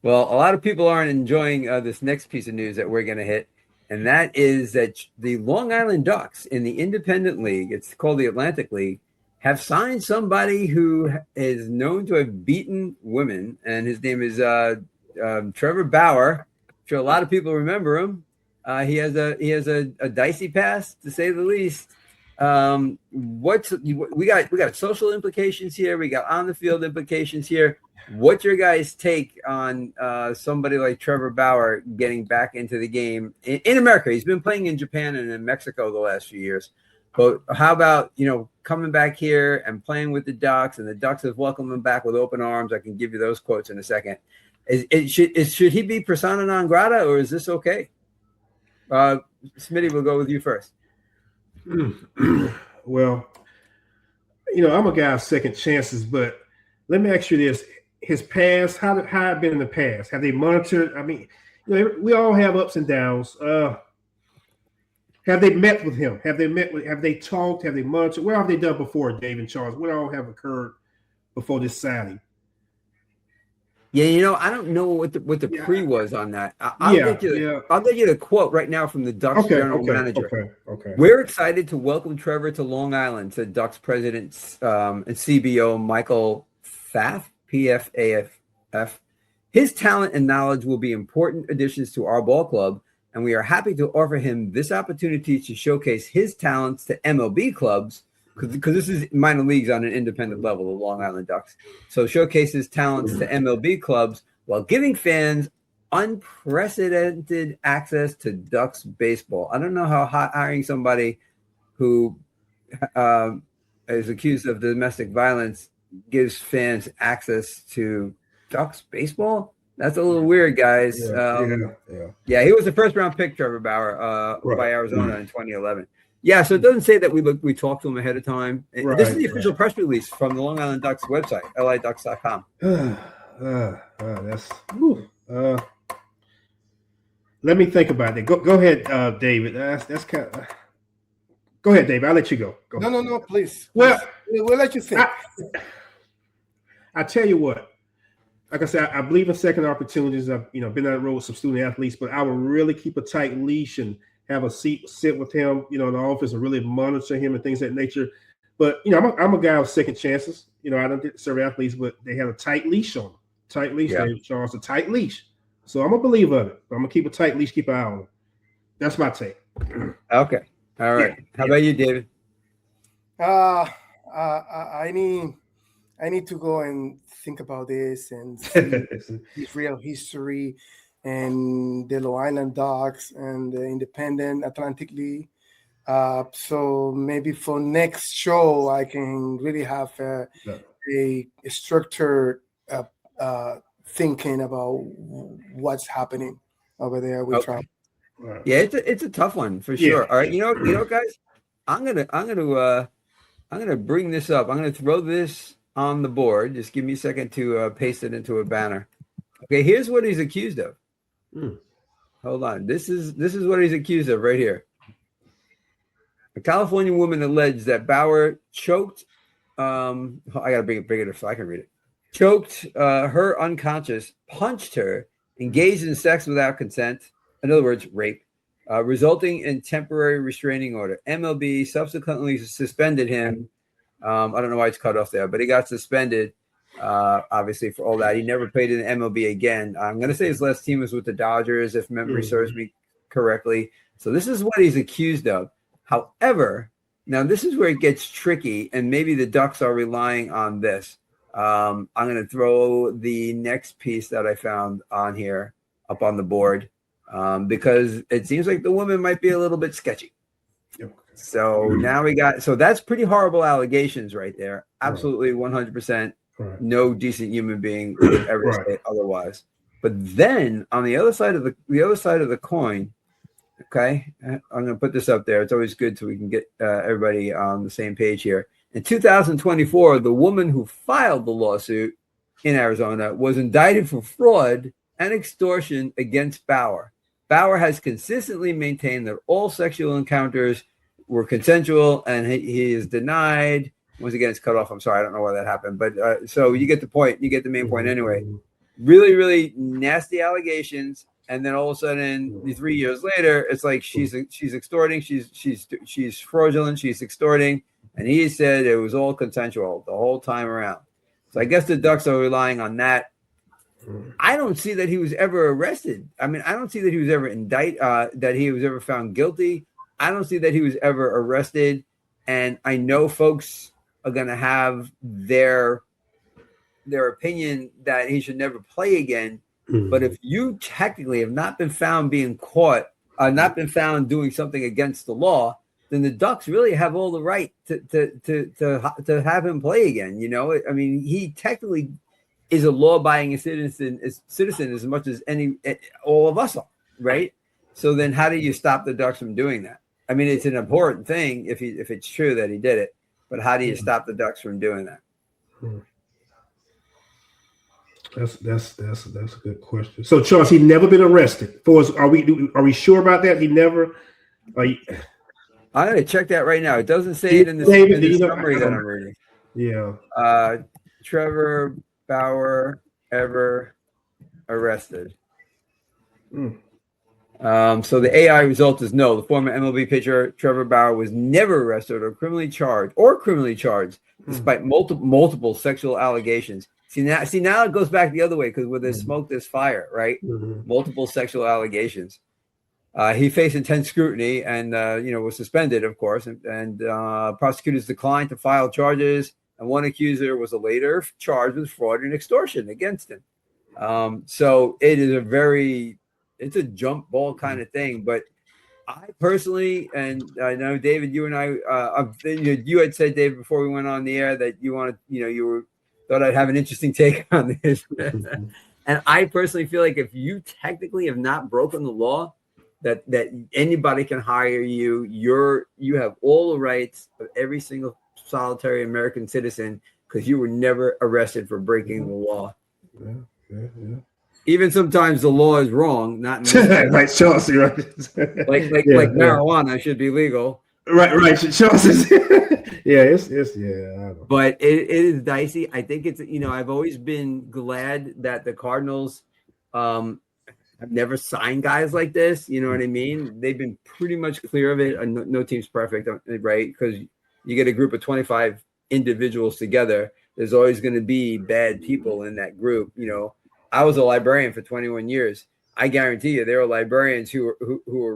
Well, a lot of people aren't enjoying this next piece of news that we're going to hit, and that is that the Long Island Ducks in the Independent League, it's called the Atlantic League, have signed somebody who is known to have beaten women, and his name is Trevor Bauer. I'm sure a lot of people remember him. He has a dicey past, to say the least. What's we got social implications here. We got on the field implications here. What's your guys' take on somebody like Trevor Bauer getting back into the game in America? He's been playing in Japan and in Mexico the last few years. But how about, coming back here and playing with the Ducks, and the Ducks have welcomed him back with open arms? I can give you those quotes in a second. Should he be persona non grata, or is this okay? Smitty, we'll go with you first. Well, I'm a guy of second chances, but let me ask you this. His past, how it been in the past? Have they monitored? I mean, we all have ups and downs. Have they met with him? Have they talked? Have they monitored? What have they done before, Dave and Charles? What all have occurred before this signing? Yeah, I don't know what the pre was on that. I'll get you the quote right now from the Ducks general manager. Okay. We're excited to welcome Trevor to Long Island, said Ducks president and CBO Michael Pfaff, P-F-A-F-F. His talent and knowledge will be important additions to our ball club, and we are happy to offer him this opportunity to showcase his talents to MLB clubs, because this is minor leagues on an independent level, the Long Island Ducks. So showcase his talents to MLB clubs while giving fans unprecedented access to Ducks baseball. I don't know how hiring somebody who is accused of domestic violence gives fans access to Ducks baseball. That's a little weird, guys. Yeah, he was the first round pick, Trevor Bauer, by Arizona in 2011. Yeah, so it doesn't say that we talked to him ahead of time. Right, this is the official press release from the Long Island Ducks website, liducks.com. Let me think about it. Go ahead, David. That's kind of. Go ahead, David. I'll let you go. No, please. Well, we'll let you think. I tell you what. Like I said, I believe in second opportunities. I've been on the road with some student athletes, but I will really keep a tight leash and have a sit with him, in the office, and really monitor him and things of that nature. But I'm a guy with second chances. I don't get to serve athletes, but they have a tight leash on them. Tight leash, David Charles, a tight leash. So I'm a believer of it. I'm gonna keep a tight leash, keep an eye on him. That's my take. Okay. All right. How about you, David? I need to go and think about this and see his real history and the Long Island Ducks and the Independent Atlantic League. So maybe for next show, I can really have a structured thinking about what's happening over there with Trump. Yeah, it's a tough one for sure. All right, guys, I'm gonna bring this up. I'm gonna throw this on the board. Just give me a second to paste it into a banner. Okay, here's what he's accused of. Hold on. This is what he's accused of right here. A California woman alleged that Bauer choked. I gotta bring it so I can read it. Choked her unconscious, punched her, engaged in sex without consent. In other words, rape, resulting in temporary restraining order. MLB subsequently suspended him. I don't know why it's cut off there, but he got suspended. Obviously, for all that, he never played in the MLB again. I'm going to say his last team was with the Dodgers, if memory serves me correctly. So this is what he's accused of. However, now this is where it gets tricky, and maybe the Ducks are relying on this. I'm going to throw the next piece that I found on here up on the board because it seems like the woman might be a little bit sketchy. So now that's pretty horrible allegations right there. Absolutely 100%. No decent human being would ever say otherwise. But then on the other side of the coin, okay, I'm going to put this up there. It's always good so we can get everybody on the same page here. In 2024, the woman who filed the lawsuit in Arizona was indicted for fraud and extortion against Bauer. Bauer has consistently maintained that all sexual encounters were consensual, and he is denied. Once again, it's cut off. I'm sorry, I don't know why that happened, but so you get the point. You get the main point anyway. really, really nasty allegations, and then all of a sudden, 3 years later, it's like she's extorting, she's fraudulent, she's extorting, and he said it was all consensual the whole time around. So I guess the Ducks are relying on that. I don't see that he was ever arrested. I mean, I don't see that he was ever indicted, that he was ever found guilty. I don't see that he was ever arrested. And I know folks are going to have their opinion that he should never play again. But if you technically have not been found being caught, not been found doing something against the law, then the Ducks really have all the right to have him play again. You know, I mean, he technically is a law-abiding citizen as much as all of us are, right? So then, how do you stop the Ducks from doing that? I mean, it's an important thing if it's true that he did it, but how do you stop the Ducks from doing that? That's a good question. So, Charles, he never been arrested. Are we sure about that? He never. I'm gonna check that right now. It doesn't say it in the summary that I'm reading. Yeah. Trevor Bauer ever arrested? So the AI result is no. The former MLB pitcher Trevor Bauer was never arrested or criminally charged despite multiple sexual allegations. See now it goes back the other way because where there's smoke, there's fire, right? Multiple sexual allegations. He faced intense scrutiny and was suspended, of course, and prosecutors declined to file charges. And one accuser was later charged with fraud and extortion against him. So it is it's a jump ball kind of thing. But I personally, and I know David, you and I, you had said, David, before we went on the air that you wanted, thought I'd have an interesting take on this. And I personally feel like if you technically have not broken the law, that anybody can hire you. You have all the rights of every single solitary American citizen because you were never arrested for breaking the law. Yeah. Even sometimes the law is wrong, not like Chelsea, right? like marijuana should be legal. Right. Chelsea. It's I don't know. But it is dicey. I think it's I've always been glad that the Cardinals have never signed guys like this. You know what I mean? They've been pretty much clear of it. No team's perfect, right? Because you get a group of 25 individuals together, there's always going to be bad people in that group. I was a librarian for 21 years. I guarantee you there are librarians who are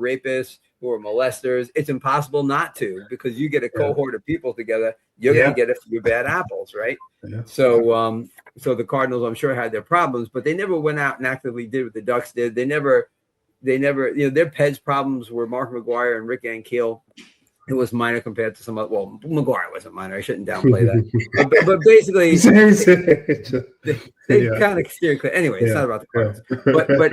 rapists, who are molesters. It's impossible not to, because you get a cohort of people together, you're going to get a few bad apples, right? Yeah. So the Cardinals, I'm sure, had their problems, but they never went out and actively did what the Ducks did. They never, their Peds problems were Mark McGwire and Rick Ankiel. It was minor compared to some other. Well, McGuire wasn't minor. I shouldn't downplay that. but basically, they kind of steer clear. Anyway, it's not about the Cardinals. But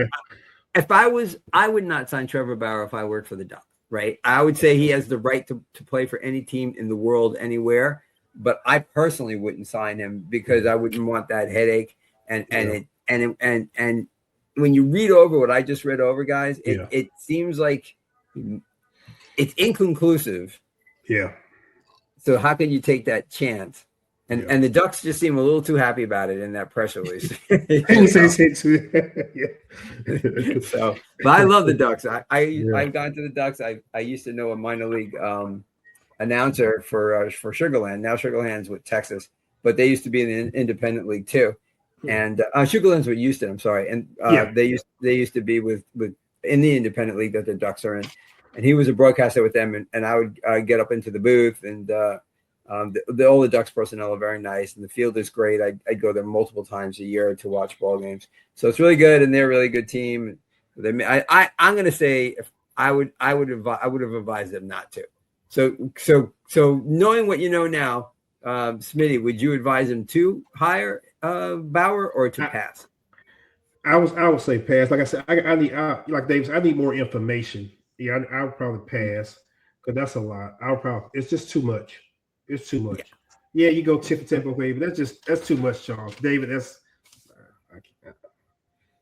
if I would not sign Trevor Bauer if I worked for the Ducks, right? I would say he has the right to play for any team in the world, anywhere. But I personally wouldn't sign him because I wouldn't want that headache. And when you read over what I just read over, guys, it seems like it's inconclusive. Yeah. So how can you take that chance? And the Ducks just seem a little too happy about it in that press release. So, but I love the Ducks. I've gone to the Ducks. I used to know a minor league announcer for Sugarland. Now Sugarland's with Texas, but they used to be in the independent league too. And Sugarland's with Houston. I'm sorry, and they used to be with in the independent league that the Ducks are in. And he was a broadcaster with them, and I would get up into the booth, and all the Ducks personnel are very nice, and the field is great. I'd go there multiple times a year to watch ball games, so it's really good, and they're a really good team. I'm going to say if I would have advised them not to. So knowing what you know now, Smitty, would you advise him to hire Bauer or to pass? I would say pass. Like I said, I need like Davis. I need more information. Yeah, I would probably pass because that's a lot. It's just too much. It's too much. Yeah, you go tip for tip away, but that's too much, Charles. David, I can't.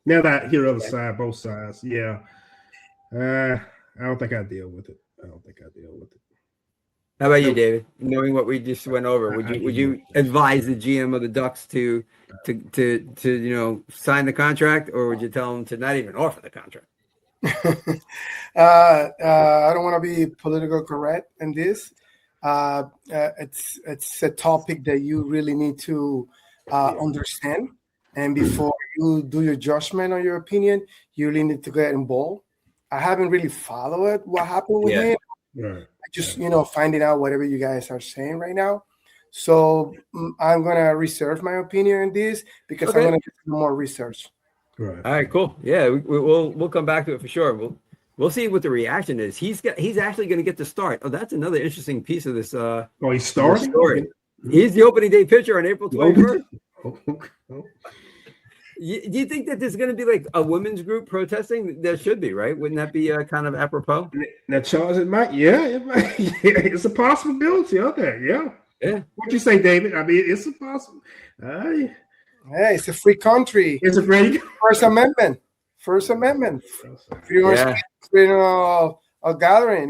Now that I hear the other side, both sides, I don't think I deal with it. How about you, David? Knowing what we just went over, would you advise the GM of the Ducks to sign the contract, or would you tell him to not even offer the contract? I don't want to be political correct in this. It's a topic that you really need to understand, and before you do your judgment or your opinion, you really need to get involved. I haven't really followed what happened with him. Right. Just finding out whatever you guys are saying right now. So I'm gonna reserve my opinion on this because I'm gonna do more research. Right. All right, cool. Yeah, we'll come back to it for sure. We'll see what the reaction is. He's actually going to get the start. Oh, that's another interesting piece of this. He's starting. Story. He's the opening day pitcher on April 21st. Do you think that there's going to be like a women's group protesting? There should be, right? Wouldn't that be kind of apropos? Now, Charles, it might. Yeah, it's a possibility. Okay, yeah. What you say, David? I mean, it's a possible. Hey, it's a free country. It's a free First Amendment. Freedom of gathering.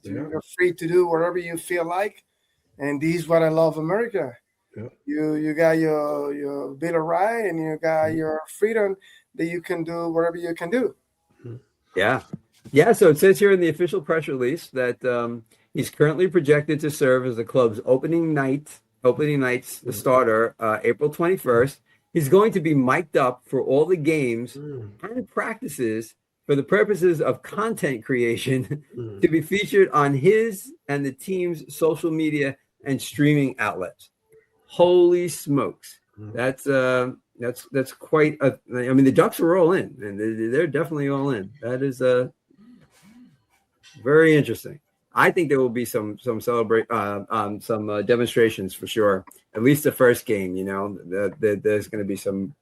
You're free to do whatever you feel like, and this is what I love America. Yeah. You got your Bill of Rights, and you got your freedom that you can do whatever you can do. Yeah. So it says here in the official press release that he's currently projected to serve as the club's opening night's starter, April 21st. He's going to be mic'd up for all the games and practices for the purposes of content creation to be featured on his and the team's social media and streaming outlets. Holy smokes. That's quite a, I mean, the Ducks are all in, and they're definitely all in. That is very interesting. I think there will be some demonstrations for sure. At least the first game, there's going to be some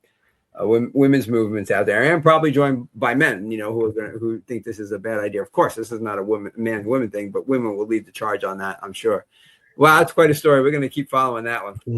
women's movements out there, and probably joined by men, who think this is a bad idea. Of course, this is not a man-woman thing, but women will lead the charge on that, I'm sure. Wow, that's quite a story. We're going to keep following that one.